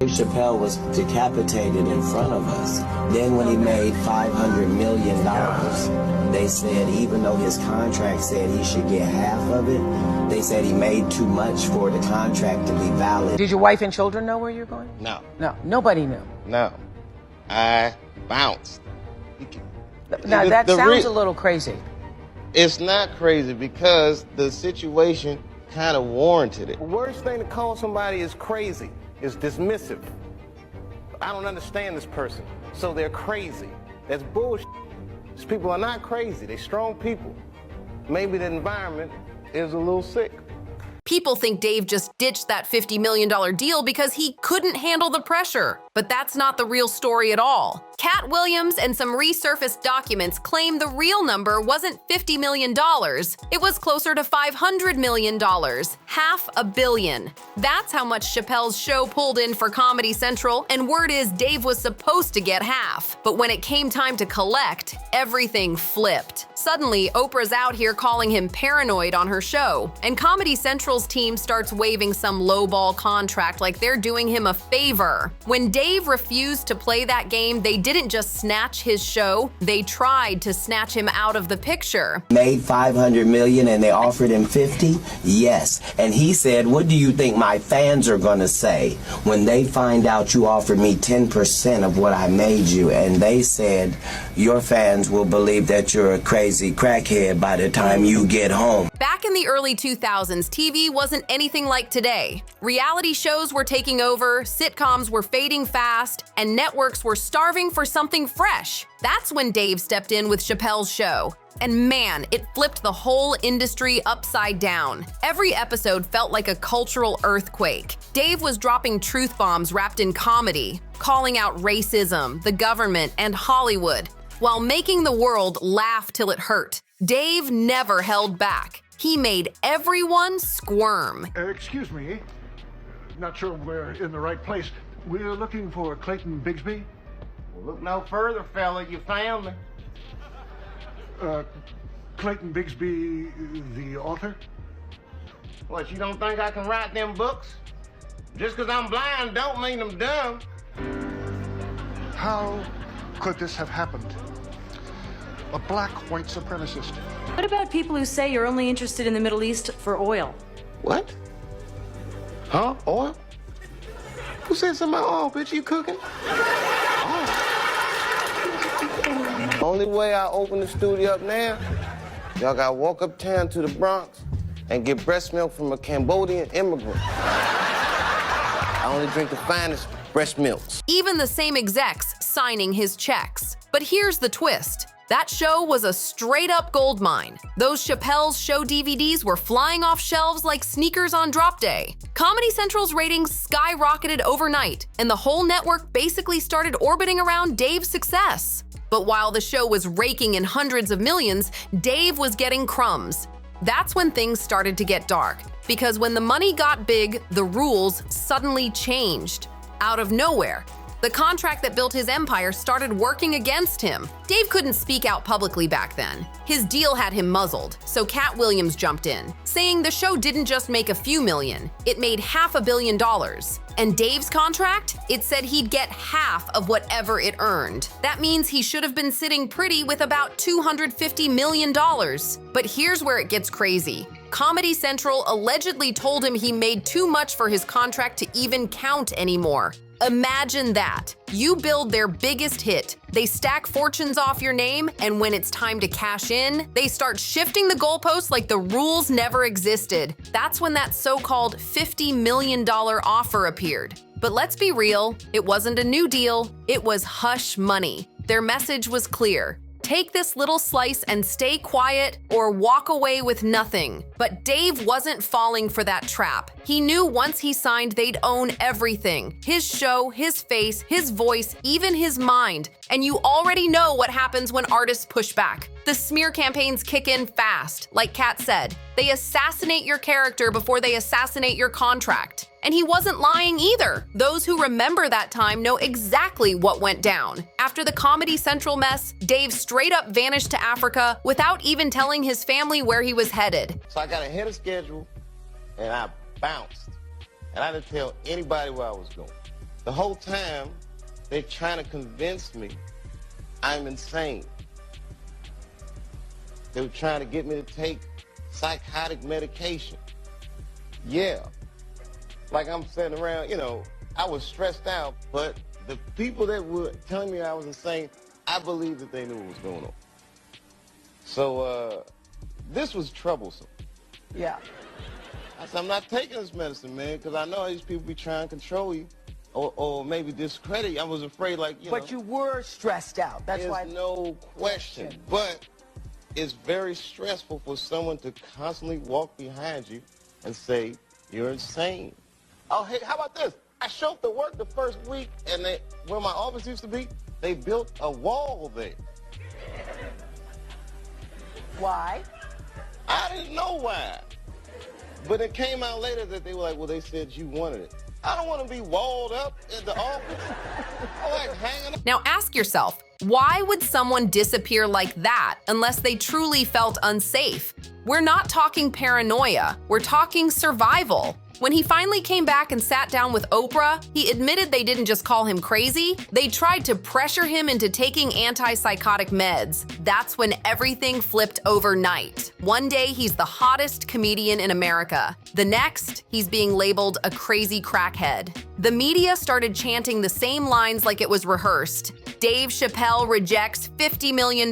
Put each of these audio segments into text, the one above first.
Dave Chappelle was decapitated in front of us. Then when he made $500 million, they said even though his contract said he should get half of it, they said he made too much for the contract to be valid. Did your wife and children know where you're going? No. No, nobody knew. No. I bounced. Now that sounds a little crazy. It's not crazy because the situation kind of warranted it. The worst thing to call somebody is crazy is dismissive. I don't understand this person, so they're crazy. That's bullshit. These people are not crazy. They're strong people. Maybe the environment is a little sick. People think Dave just ditched that $50 million deal because he couldn't handle the pressure. But that's not the real story at all. Katt Williams and some resurfaced documents claim the real number wasn't $50 million. It was closer to $500 million, $500 million. That's how much Chappelle's show pulled in for Comedy Central, and word is Dave was supposed to get half. But when it came time to collect, everything flipped. Suddenly, Oprah's out here calling him paranoid on her show, and Comedy Central's team starts waving some lowball contract like they're doing him a favor. When Dave refused to play that game, they didn't just snatch his show, they tried to snatch him out of the picture. Made $500 million and they offered him 50? Yes. And he said, what do you think my fans are gonna say when they find out you offered me 10% of what I made you? And they said, your fans will believe that you're a crazy crackhead by the time you get home. Back in the early 2000s, TV wasn't anything like today. Reality shows were taking over, sitcoms were fading fast, and networks were starving for something fresh. That's when Dave stepped in with Chappelle's show. And man, it flipped the whole industry upside down. Every episode felt like a cultural earthquake. Dave was dropping truth bombs wrapped in comedy, calling out racism, the government, and Hollywood, while making the world laugh till it hurt. Dave never held back. He made everyone squirm. Excuse me, not sure we're in the right place. We're looking for Clayton Bigsby. Well, look no further, fella. You found me. Clayton Bigsby, the author? What, you don't think I can write them books? Just because I'm blind don't mean I'm dumb. How could this have happened? A black white supremacist. What about people who say you're only interested in the Middle East for oil? What? Huh? Oil? Who said something about oil, bitch? You cooking? Only way I open the studio up now, y'all gotta walk uptown to the Bronx and get breast milk from a Cambodian immigrant. I only drink the finest breast milks. Even the same execs signing his checks. But here's the twist. That show was a straight-up gold mine. Those Chappelle's show DVDs were flying off shelves like sneakers on drop day. Comedy Central's ratings skyrocketed overnight, and the whole network basically started orbiting around Dave's success. But while the show was raking in hundreds of millions, Dave was getting crumbs. That's when things started to get dark, because when the money got big, the rules suddenly changed. Out of nowhere, the contract that built his empire started working against him. Dave couldn't speak out publicly back then. His deal had him muzzled, so Katt Williams jumped in, saying the show didn't just make a few million, it made $500 million. And Dave's contract? It said he'd get half of whatever it earned. That means he should have been sitting pretty with about $250 million. But here's where it gets crazy. Comedy Central allegedly told him he made too much for his contract to even count anymore. Imagine that. You build their biggest hit, they stack fortunes off your name, and when it's time to cash in, they start shifting the goalposts like the rules never existed. That's when that so-called $50 million offer appeared. But let's be real, it wasn't a new deal, it was hush money. Their message was clear. Take this little slice and stay quiet or walk away with nothing. But Dave wasn't falling for that trap. He knew once he signed they'd own everything. His show, his face, his voice, even his mind. And you already know what happens when artists push back. The smear campaigns kick in fast. Like Katt said, they assassinate your character before they assassinate your contract. And he wasn't lying either. Those who remember that time know exactly what went down. After the Comedy Central mess, Dave straight up vanished to Africa without even telling his family where he was headed. So I got ahead of schedule, and I bounced. And I didn't tell anybody where I was going. The whole time, they're trying to convince me I'm insane. They were trying to get me to take psychotic medication. Yeah. Like I'm sitting around, you know, I was stressed out, but the people that were telling me I was insane, I believe that they knew what was going on. So, this was troublesome. Yeah. I said, I'm not taking this medicine, man, because I know these people be trying to control you or maybe discredit you. I was afraid, like, you know. But you were stressed out. That's why. There's no question. But it's very stressful for someone to constantly walk behind you and say, you're insane. Oh, hey, how about this? I showed up to work the first week, and where my office used to be, they built a wall there. Why? I didn't know why. But it came out later that they were like, well, they said you wanted it. I don't want to be walled up in the office. I like hanging up. Now ask yourself, why would someone disappear like that unless they truly felt unsafe? We're not talking paranoia, we're talking survival. When he finally came back and sat down with Oprah, he admitted they didn't just call him crazy, they tried to pressure him into taking antipsychotic meds. That's when everything flipped overnight. One day, he's the hottest comedian in America. The next, he's being labeled a crazy crackhead. The media started chanting the same lines like it was rehearsed. Dave Chappelle rejects $50 million.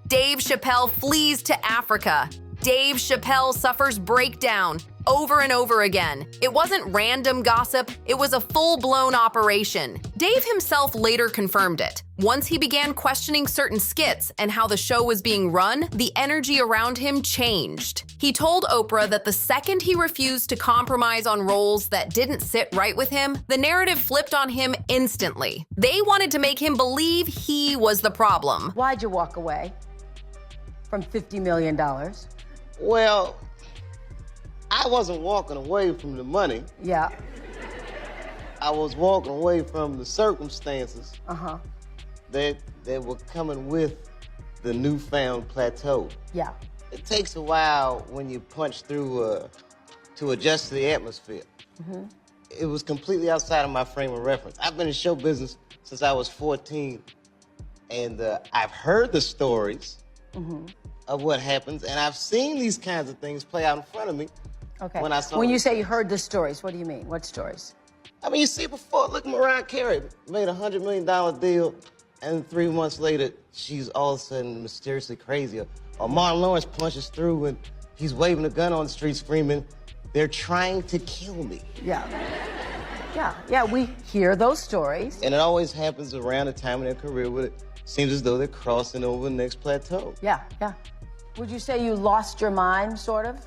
Dave Chappelle flees to Africa. Dave Chappelle suffers breakdown. Over and over again. It wasn't random gossip, it was a full-blown operation. Dave himself later confirmed it. Once he began questioning certain skits and how the show was being run, the energy around him changed. He told Oprah that the second he refused to compromise on roles that didn't sit right with him, the narrative flipped on him instantly. They wanted to make him believe he was the problem. Why'd you walk away from $50 million? Well, I wasn't walking away from the money. Yeah. I was walking away from the circumstances that were coming with the newfound plateau. Yeah. It takes a while when you punch through to adjust to the atmosphere. It was completely outside of my frame of reference. I've been in show business since I was 14, and I've heard the stories of what happens, and I've seen these kinds of things play out in front of me. Okay. When you say you heard the stories, what do you mean? What stories? I mean, you see before, look, Mariah Carey made a $100 million deal, and 3 months later, she's all of a sudden mysteriously crazy. Or Martin Lawrence punches through and he's waving a gun on the street screaming, they're trying to kill me. Yeah. Yeah, we hear those stories. And it always happens around the time in their career where it seems as though they're crossing over the next plateau. Yeah. Would you say you lost your mind, sort of?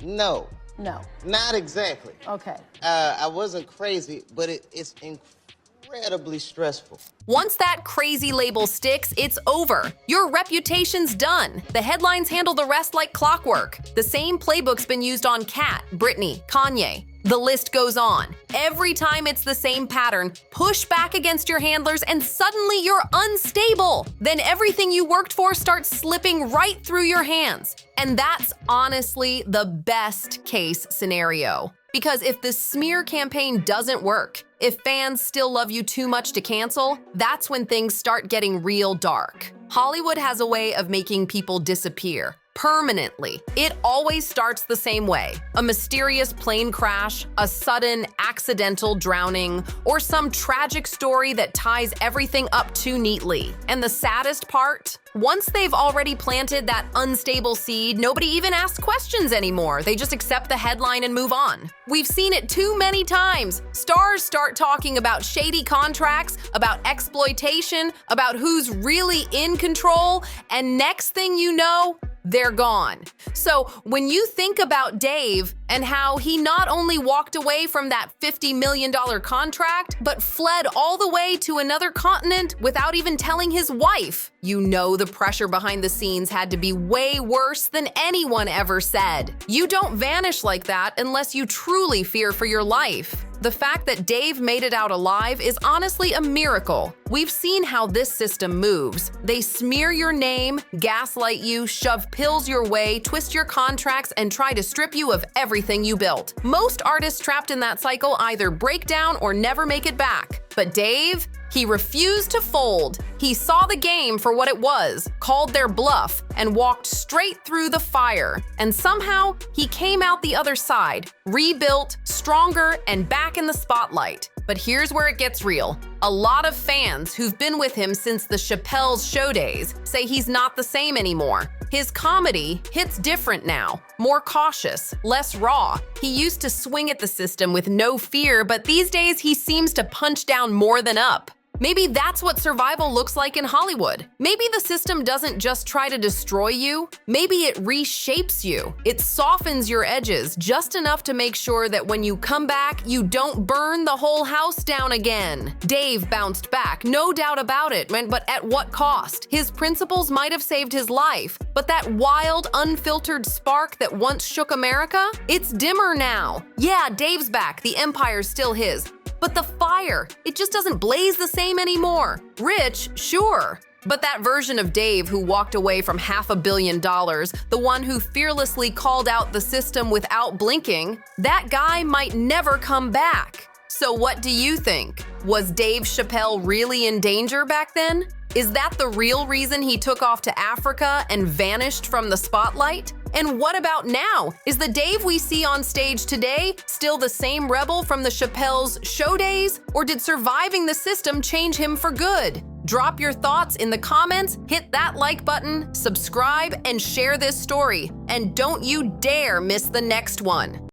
No. No. Not exactly. Okay. I wasn't crazy, but it's incredibly stressful. Once that crazy label sticks, it's over. Your reputation's done. The headlines handle the rest like clockwork. The same playbook's been used on Katt, Britney, Kanye. The list goes on. Every time it's the same pattern, push back against your handlers and suddenly you're unstable. Then everything you worked for starts slipping right through your hands. And that's honestly the best case scenario. Because if the smear campaign doesn't work, if fans still love you too much to cancel, that's when things start getting real dark. Hollywood has a way of making people disappear. Permanently. It always starts the same way. A mysterious plane crash, a sudden accidental drowning, or some tragic story that ties everything up too neatly. And the saddest part? Once they've already planted that unstable seed, nobody even asks questions anymore. They just accept the headline and move on. We've seen it too many times. Stars start talking about shady contracts, about exploitation, about who's really in control, and next thing you know, they're gone. So when you think about Dave and how he not only walked away from that $50 million contract, but fled all the way to another continent without even telling his wife, you know the pressure behind the scenes had to be way worse than anyone ever said. You don't vanish like that unless you truly fear for your life. The fact that Dave made it out alive is honestly a miracle. We've seen how this system moves. They smear your name, gaslight you, shove pills your way, twist your contracts, and try to strip you of everything you built. Most artists trapped in that cycle either break down or never make it back. But Dave, he refused to fold. He saw the game for what it was, called their bluff, and walked straight through the fire. And somehow, he came out the other side, rebuilt, stronger, and back in the spotlight. But here's where it gets real. A lot of fans who've been with him since the Chappelle's show days say he's not the same anymore. His comedy hits different now, more cautious, less raw. He used to swing at the system with no fear, but these days he seems to punch down more than up. Maybe that's what survival looks like in Hollywood. Maybe the system doesn't just try to destroy you. Maybe it reshapes you. It softens your edges just enough to make sure that when you come back, you don't burn the whole house down again. Dave bounced back, no doubt about it, but at what cost? His principles might have saved his life, but that wild, unfiltered spark that once shook America? It's dimmer now. Yeah, Dave's back, the empire's still his. But the fire, it just doesn't blaze the same anymore. Rich, sure. But that version of Dave who walked away from $500 million, the one who fearlessly called out the system without blinking, that guy might never come back. So what do you think? Was Dave Chappelle really in danger back then? Is that the real reason he took off to Africa and vanished from the spotlight? And what about now? Is the Dave we see on stage today still the same rebel from the Chappelle's show days? Or did surviving the system change him for good? Drop your thoughts in the comments, hit that like button, subscribe, and share this story. And don't you dare miss the next one.